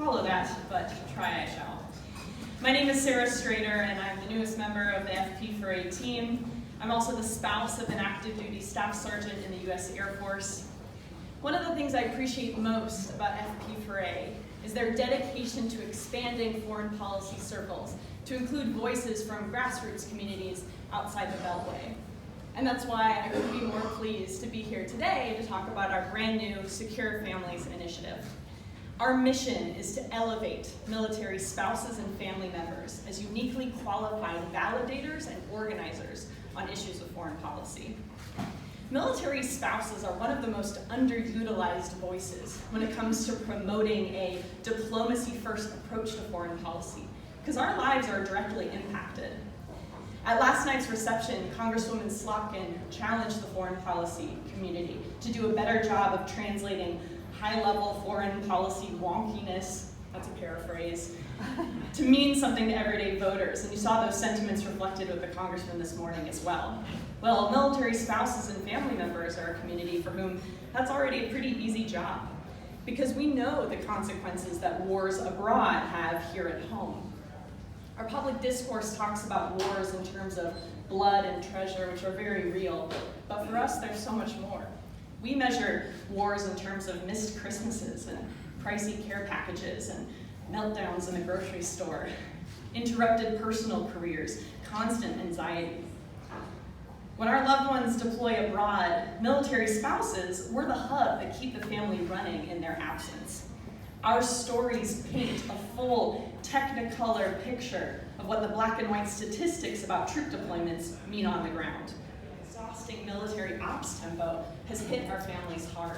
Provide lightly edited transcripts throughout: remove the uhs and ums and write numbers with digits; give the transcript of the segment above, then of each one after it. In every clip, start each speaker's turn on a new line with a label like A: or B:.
A: follow that, but try I shall. My name is Streyder, and I'm the newest member of the FP4A team. I'm also the spouse of an active duty staff sergeant in the U.S. Air Force. One of the things I appreciate most about FP4A is their dedication to expanding foreign policy circles to include voices from grassroots communities outside the Beltway. And that's why I couldn't be more pleased to be here today to talk about our brand new Secure Families initiative. Our mission is to elevate military spouses and family members as uniquely qualified validators and organizers on issues of foreign policy. Military spouses are one of the most underutilized voices when it comes to promoting a diplomacy-first approach to foreign policy, because our lives are directly impacted. At last night's reception, Congresswoman Slotkin challenged the foreign policy community to do a better job of translating high-level foreign policy wonkiness, that's a paraphrase, to mean something to everyday voters. And you saw those sentiments reflected with the congressman this morning as well. Well, military spouses and family members are a community for whom that's already a pretty easy job, because we know the consequences that wars abroad have here at home. Our public discourse talks about wars in terms of blood and treasure, which are very real, but for us, there's so much more. We measure wars in terms of missed Christmases and pricey care packages and meltdowns in the grocery store, interrupted personal careers, constant anxiety. When our loved ones deploy abroad, military spouses, we're the hub that keep the family running in their absence. Our stories paint a full technicolor picture of what the black and white statistics about troop deployments mean on the ground. Exhausting military ops tempo has hit our families hard.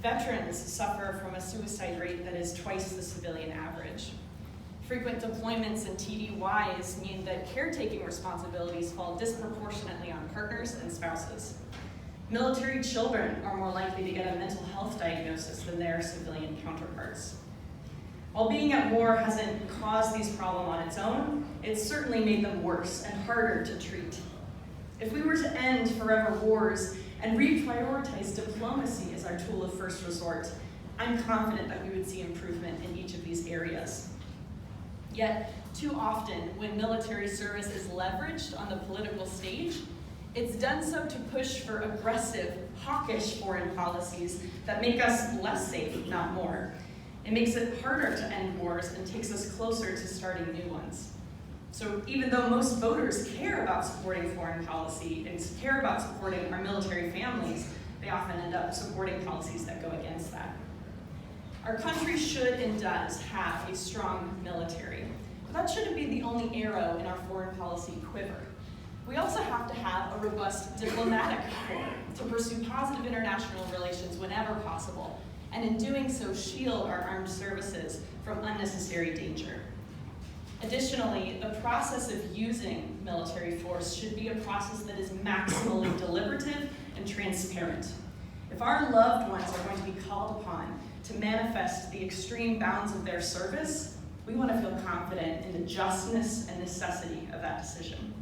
A: Veterans suffer from a suicide rate that is twice the civilian average. Frequent deployments and TDYs mean that caretaking responsibilities fall disproportionately on partners and spouses. Military children are more likely to get a mental health diagnosis than their civilian counterparts. While being at war hasn't caused these problems on its own, it's certainly made them worse and harder to treat. If we were to end forever wars and reprioritize diplomacy as our tool of first resort, I'm confident that we would see improvement in each of these areas. Yet, too often, when military service is leveraged on the political stage, it's done so to push for aggressive, hawkish foreign policies that make us less safe, not more. It makes it harder to end wars and takes us closer to starting new ones. So even though most voters care about supporting foreign policy and care about supporting our military families, they often end up supporting policies that go against that. Our country should and does have a strong military, but that shouldn't be the only arrow in our foreign policy quiver. We also have to have a robust diplomatic corps to pursue positive international relations whenever possible, and in doing so, shield our armed services from unnecessary danger. Additionally, the process of using military force should be a process that is maximally deliberative and transparent. If our loved ones are going to be called upon to manifest the extreme bounds of their service, we want to feel confident in the justness and necessity of that decision.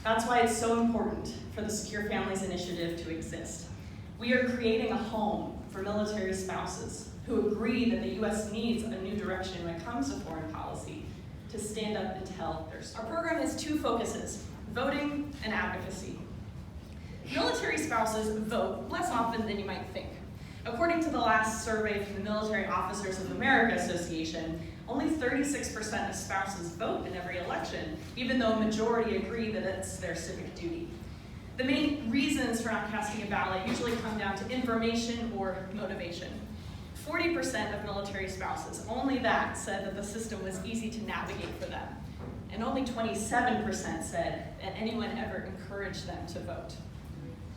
A: That's why it's so important for the Secure Families Initiative to exist. We are creating a home for military spouses who agree that the U.S. needs a new direction when it comes to foreign policy to stand up and tell their story. Our program has two focuses: voting and advocacy. Military spouses vote less often than you might think. According to the last survey from the Military Officers of America Association, only 36% of spouses vote in every election, even though a majority agree that it's their civic duty. The main reasons for not casting a ballot usually come down to information or motivation. 40% of military spouses, only that, said that the system was easy to navigate for them. And only 27% said that anyone ever encouraged them to vote.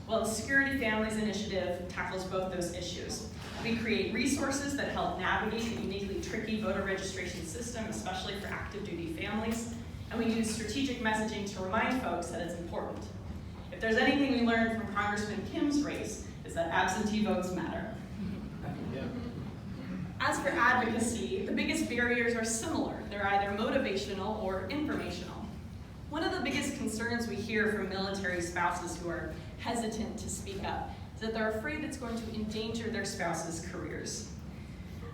A: Well, the Security Families Initiative tackles both those issues. We create resources that help navigate the uniquely tricky voter registration system, especially for active duty families, and we use strategic messaging to remind folks that it's important. If there's anything we learned from Congressman Kim's race, is that absentee votes matter. As for advocacy, the biggest barriers are similar. They're either motivational or informational. One of the biggest concerns we hear from military spouses who are hesitant to speak up is that they're afraid it's going to endanger their spouses' careers.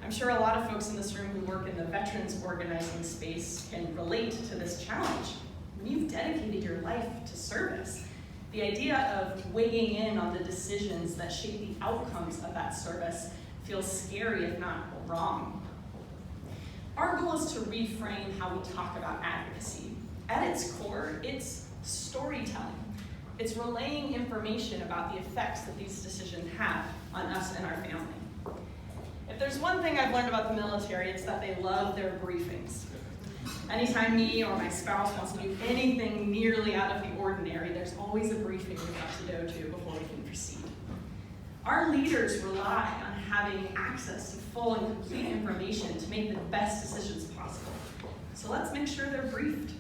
A: I'm sure a lot of folks in this room who work in the veterans organizing space can relate to this challenge. When you've dedicated your life to service, the idea of weighing in on the decisions that shape the outcomes of that service feels scary, if not wrong. Our goal is to reframe how we talk about advocacy. At its core, it's storytelling. It's relaying information about the effects that these decisions have on us and our family. If there's one thing I've learned about the military, it's that they love their briefings. Anytime me or my spouse wants to do anything nearly out of the ordinary, there's always a briefing we have to go to before we can proceed. Our leaders rely on having access to full and complete information to make the best decisions possible. So let's make sure they're briefed.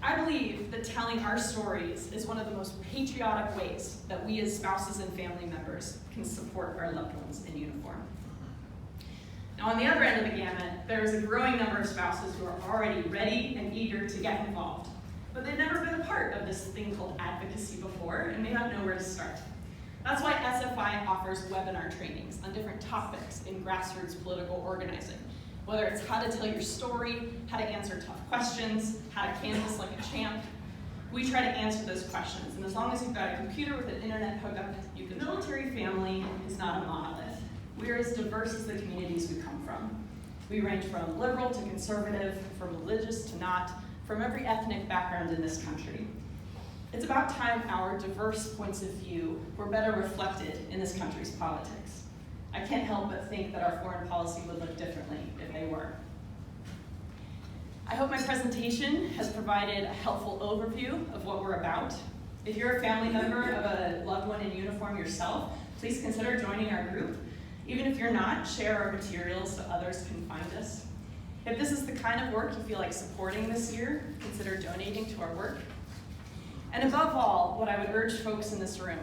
A: I believe that telling our stories is one of the most patriotic ways that we as spouses and family members can support our loved ones in uniform. Now, on the other end of the gamut, there is a growing number of spouses who are already ready and eager to get involved, but they've never been a part of this thing called advocacy before and may not know where to start. That's why SFI offers webinar trainings on different topics in grassroots political organizing, whether it's how to tell your story, how to answer tough questions, how to canvass like a champ. We try to answer those questions, and as long as you've got a computer with an internet hookup, you can. The military family is not a monolith. We're as diverse as the communities we come from. We range from liberal to conservative, from religious to not, from every ethnic background in this country. It's about time our diverse points of view were better reflected in this country's politics. I can't help but think that our foreign policy would look differently if they were. I hope my presentation has provided a helpful overview of what we're about. If you're a family member of a loved one in uniform yourself, please consider joining our group. Even if you're not, share our materials so others can find us. If this is the kind of work you feel like supporting this year, consider donating to our work. And above all, what I would urge folks in this room,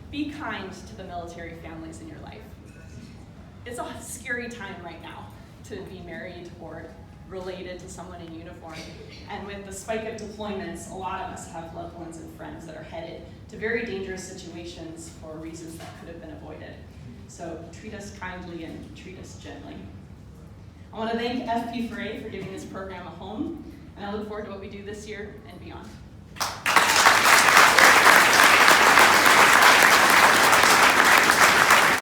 A: be kind to the military families in your life. It's a scary time right now to be married or related to someone in uniform. And with the spike of deployments, a lot of us have loved ones and friends that are headed to very dangerous situations for reasons that could have been avoided. So treat us kindly and treat us gently. I want to thank FP4A for giving this program a home, and I look forward to what we do this year and beyond.